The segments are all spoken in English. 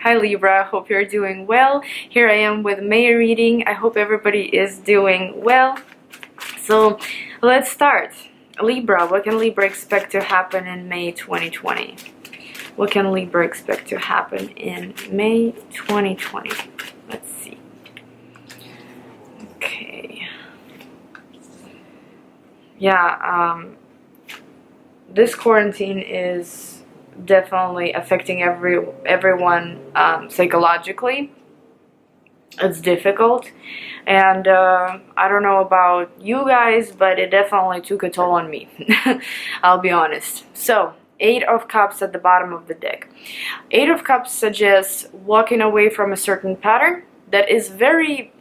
Hi Libra, hope you're doing well. Here I am with May reading. I hope everybody is doing well. So let's start. Libra, what can Libra expect to happen in May 2020? What can Libra expect to happen in May 2020? Let's see. Okay. Yeah, this quarantine is definitely affecting everyone psychologically. It's difficult, and I don't know about you guys, but it definitely took a toll on me. I'll be honest. So, Eight of Cups at the bottom of the deck. Eight of Cups suggests walking away from a certain pattern that is very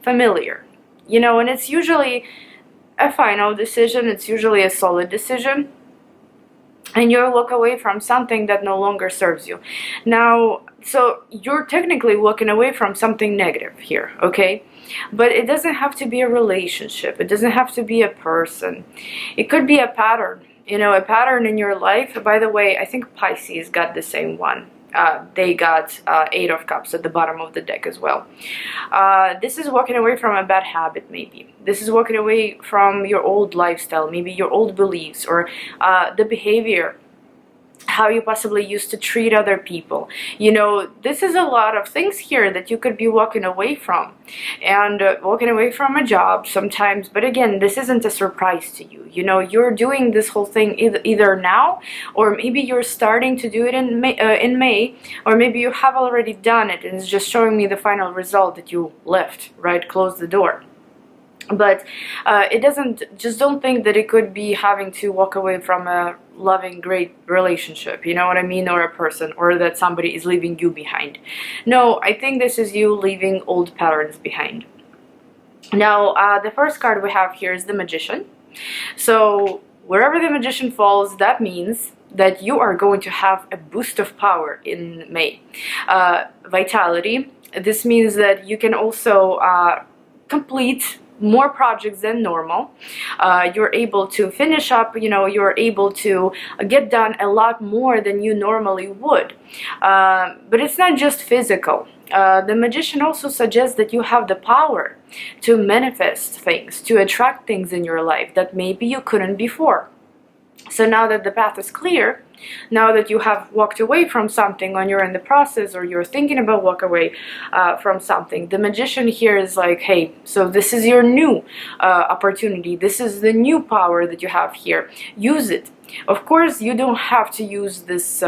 familiar, you know, and it's usually a final decision, it's usually a solid decision, and you walk away from something that no longer serves you. Now, so you're technically walking away from something negative here, okay? But it doesn't have to be a relationship. It doesn't have to be a person. It could be a pattern, you know, a pattern in your life. By the way, I think Pisces got the same one. They got Eight of Cups at the bottom of the deck as well. This is walking away from a bad habit, maybe. This is walking away from your old lifestyle, maybe your old beliefs, or the behavior, how you possibly used to treat other people. You know, this is a lot of things here that you could be walking away from. And walking away from a job sometimes, but again, this isn't a surprise to you. You know, you're doing this whole thing either now, or maybe you're starting to do it in May, or maybe you have already done it and it's just showing me the final result that you left, right? Close the door. But it doesn't, just don't think that it could be having to walk away from a loving, great relationship, you know what I mean, or a person, or that somebody is leaving you behind. No, I think this is you leaving old patterns behind. Now, the first card we have here is the Magician. So wherever the Magician falls, that means that you are going to have a boost of power in May. Vitality. This means that you can also complete more projects than normal. You're able to finish up, you know, you're able to get done a lot more than you normally would. But it's not just physical. The Magician also suggests that you have the power to manifest things, to attract things in your life that maybe you couldn't before. So now that the path is clear, now that you have walked away from something, or you're in the process, or you're thinking about walk away from something, the Magician here is like, hey, so this is your new opportunity. This is the new power that you have here. Use it. Of course, you don't have to use this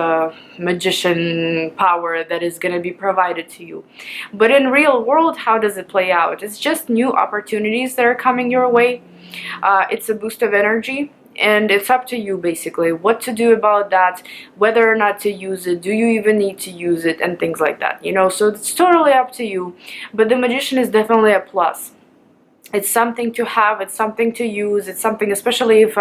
magician power that is going to be provided to you. But in real world, how does it play out? It's just new opportunities that are coming your way. It's a boost of energy. And it's up to you, basically, what to do about that, whether or not to use it, do you even need to use it, and things like that, you know. So it's totally up to you, but the Magician is definitely a plus. It's something to have, it's something to use, it's something, especially if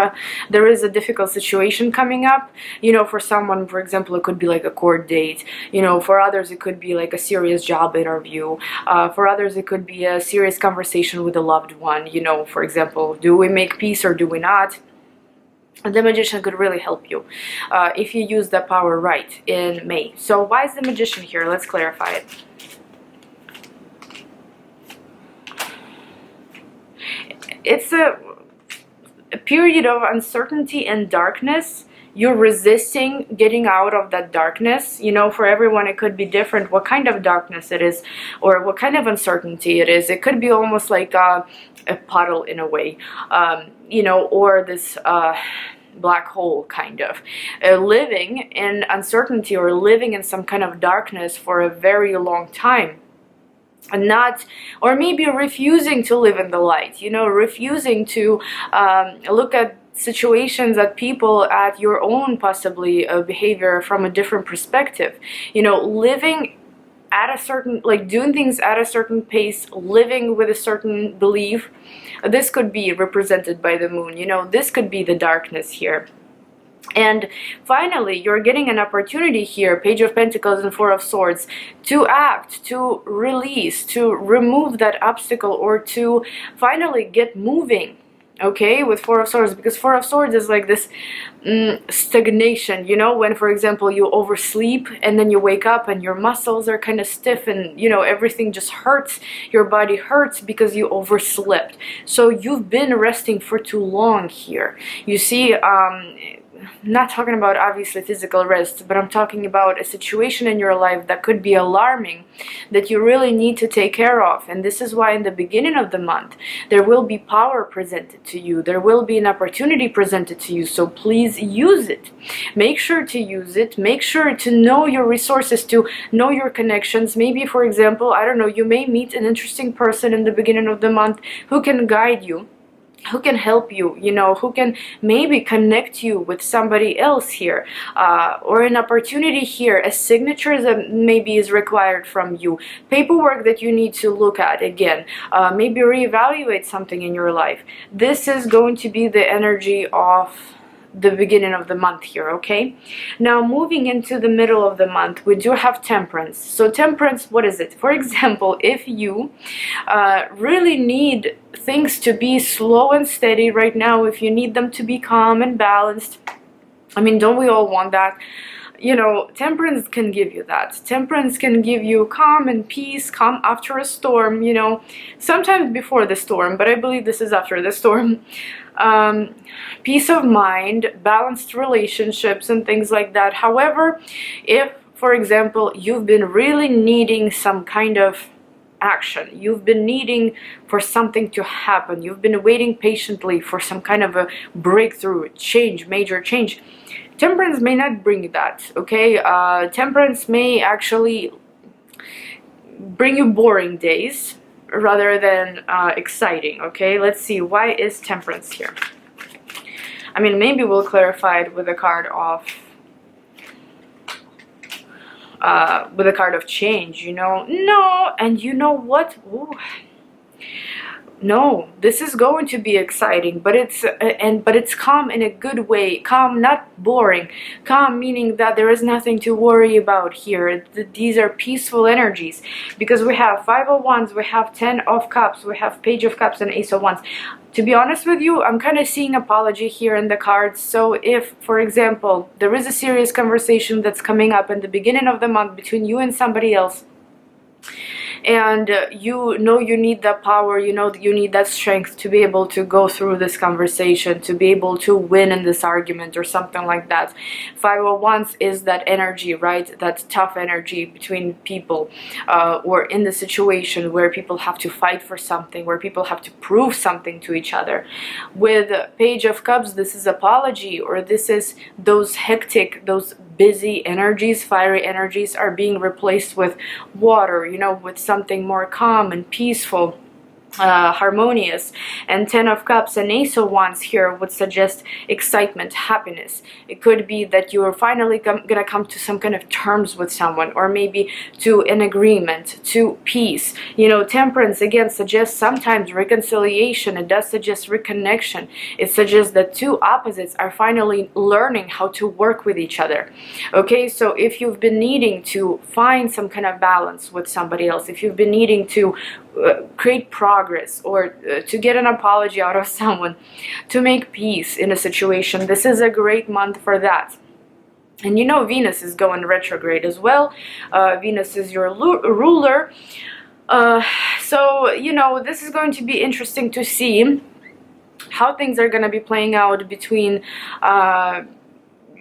there is a difficult situation coming up, you know. For someone, for example, it could be like a court date, you know. For others, it could be like a serious job interview. For others, it could be a serious conversation with a loved one, you know. For example, do we make peace or do we not? The Magician could really help you if you use that power right in May. So why is the Magician here? Let's clarify it. It's a period of uncertainty and darkness. You're resisting getting out of that darkness. You know, for everyone it could be different what kind of darkness it is, or what kind of uncertainty it is. It could be almost like a puddle in a way, you know, or this black hole kind of. Living in uncertainty, or living in some kind of darkness for a very long time. And not, or maybe refusing to live in the light, you know, refusing to look at situations, at people, at your own possibly behavior from a different perspective, you know, living at a certain, like doing things at a certain pace, living with a certain belief. This could be represented by the moon, you know, this could be the darkness here. And finally, you're getting an opportunity here, Page of Pentacles and Four of Swords, to act, to release, to remove that obstacle, or to finally get moving. okay, with Four of Swords, because Four of Swords is like this stagnation, you know, when, for example, you oversleep and then you wake up and your muscles are kind of stiff and, you know, everything just hurts, your body hurts because you overslept. So you've been resting for too long here. You see, not talking about obviously physical rest, but I'm talking about a situation in your life that could be alarming, that you really need to take care of. And this is why in the beginning of the month there will be power presented to you, there will be an opportunity presented to you. So please use it, make sure to use it, make sure to know your resources, to know your connections. Maybe, for example, I don't know, you may meet an interesting person in the beginning of the month who can guide you, who can help you, you know, who can maybe connect you with somebody else here, or an opportunity here, a signature that maybe is required from you, paperwork that you need to look at again, maybe reevaluate something in your life. This is going to be the energy of the beginning of the month here, okay? Now, moving into the middle of the month, we do have Temperance. So Temperance, what is it? For example, if you really need things to be slow and steady right now, if you need them to be calm and balanced, I mean, don't we all want that? You know, Temperance can give you that. Temperance can give you calm and peace, calm after a storm, you know, sometimes before the storm, but I believe this is after the storm. Peace of mind, balanced relationships and things like that. However, if, for example, you've been really needing some kind of action, you've been needing for something to happen, you've been waiting patiently for some kind of a breakthrough, change, major change, Temperance may not bring that, okay? Temperance may actually bring you boring days rather than exciting, okay? Let's see, why is Temperance here? I mean, maybe we'll clarify it with a card of change, you know. No, and you know what? Ooh. No, this is going to be exciting, but it's calm in a good way. Calm, not boring. Calm meaning that there is nothing to worry about here. These are peaceful energies, because we have Five of Wands, we have Ten of Cups, we have Page of Cups and Ace of Wands. To be honest with you, I'm kind of seeing apology here in the cards. So if, for example, there is a serious conversation that's coming up in the beginning of the month between you and somebody else, and you know you need that power, you know you need that strength to be able to go through this conversation, to be able to win in this argument or something like that. Five of Wands is that energy, right? That tough energy between people, or in the situation where people have to fight for something, where people have to prove something to each other. With Page of Cups, this is apology, or this is those hectic, those busy energies, fiery energies are being replaced with water, you know, with something more calm and peaceful, harmonious. And Ten of Cups and Ace of Wands here would suggest excitement, happiness. It could be that you are finally gonna come to some kind of terms with someone, or maybe to an agreement, to peace. You know, Temperance again suggests sometimes reconciliation. It does suggest reconnection. It suggests that two opposites are finally learning how to work with each other. Okay, so if you've been needing to find some kind of balance with somebody else, if you've been needing to create progress, or to get an apology out of someone, to make peace in a situation, this is a great month for that. And you know, Venus is going retrograde as well. Venus is your ruler. So, you know, this is going to be interesting to see how things are going to be playing out between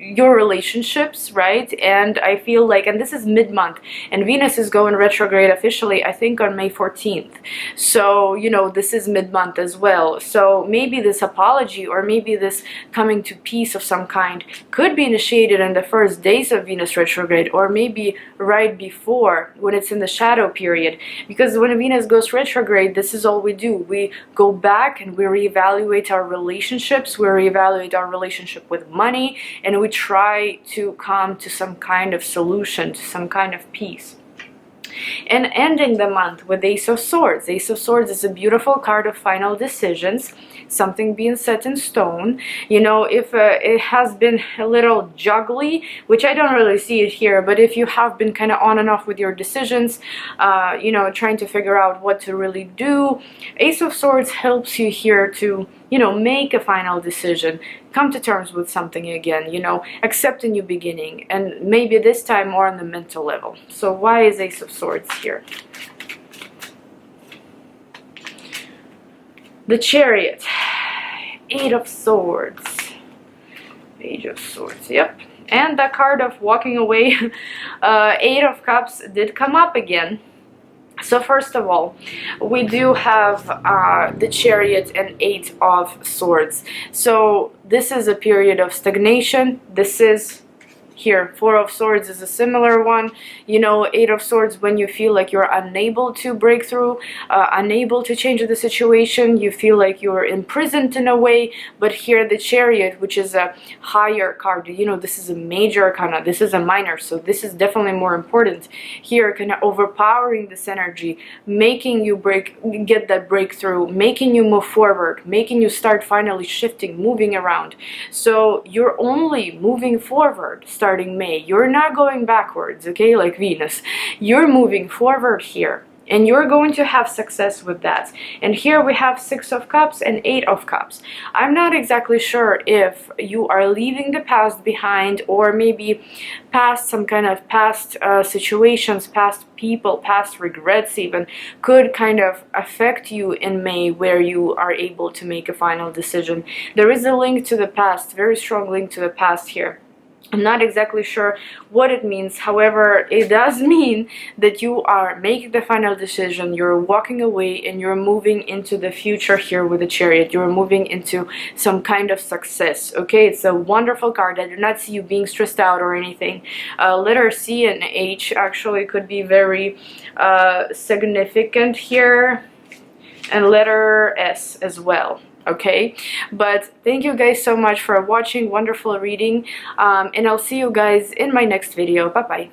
your relationships, right? And I feel like, and this is mid-month, and Venus is going retrograde officially, I think, on May 14th. So, you know, this is mid-month as well. So maybe this apology, or maybe this coming to peace of some kind, could be initiated in the first days of Venus retrograde, or maybe right before, when it's in the shadow period. Because when Venus goes retrograde, this is all we do. We go back and we reevaluate our relationships, we reevaluate our relationship with money, and we try to come to some kind of solution, to some kind of peace. and ending the month with Ace of Swords. Ace of Swords is a beautiful card of final decisions, something being set in stone. You know, if it has been a little juggly, which I don't really see it here, but if you have been kind of on and off with your decisions, you know, trying to figure out what to really do, Ace of Swords helps you here to, you know, make a final decision, come to terms with something again, you know, accept a new beginning, and maybe this time more on the mental level. So why is Ace of Swords here? The Chariot, Eight of Swords, Page of Swords, yep. And the card of walking away, Eight of Cups did come up again. So first of all, we do have the Chariot and Eight of Swords. So this is a period of stagnation. This is here, Four of Swords is a similar one. You know, Eight of Swords, when you feel like you're unable to break through, unable to change the situation, you feel like you're imprisoned in a way. But here the Chariot, which is a higher card, you know, this is a major arcana, this is a minor, so this is definitely more important. Here, kind of overpowering this energy, making you get that breakthrough, making you move forward, making you start finally shifting, moving around. So you're only moving forward starting May. You're not going backwards, okay, like Venus. You're moving forward here, and you're going to have success with that. And here we have Six of Cups and Eight of Cups. I'm not exactly sure if you are leaving the past behind, or maybe past some kind of past situations, past people, past regrets even, could kind of affect you in May, where you are able to make a final decision. There is a link to the past, very strong link to the past here. I'm not exactly sure what it means. However, it does mean that you are making the final decision, you're walking away, and you're moving into the future here with the Chariot. You're moving into some kind of success, okay? It's a wonderful card. I do not see you being stressed out or anything. Letter C and H actually could be very significant here, and letter S as well. Okay, but thank you guys so much for watching. Wonderful reading, and I'll see you guys in my next video. Bye bye.